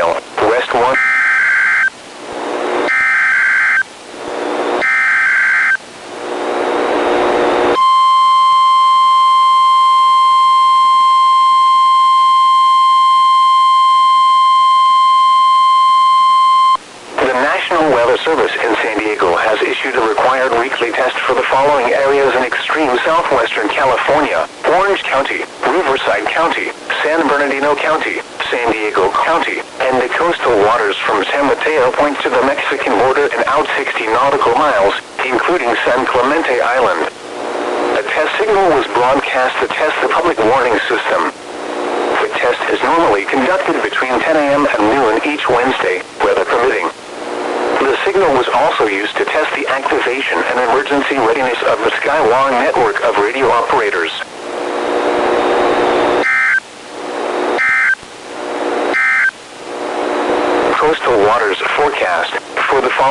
Gale, West 1. The National Weather Service in San Diego has issued a required weekly test for the following areas in extreme southwestern California: Orange County, Riverside County, San Bernardino County, San Diego County, and the coastal waters from San Mateo Point to the Mexican border and out 60 nautical miles, including San Clemente Island. A test signal was broadcast to test the public warning system. The test is normally conducted between 10 a.m. and noon each Wednesday, weather permitting. The signal was also used to test the activation and emergency readiness of the Skywalk network of radio operators. Coastal waters forecast for the following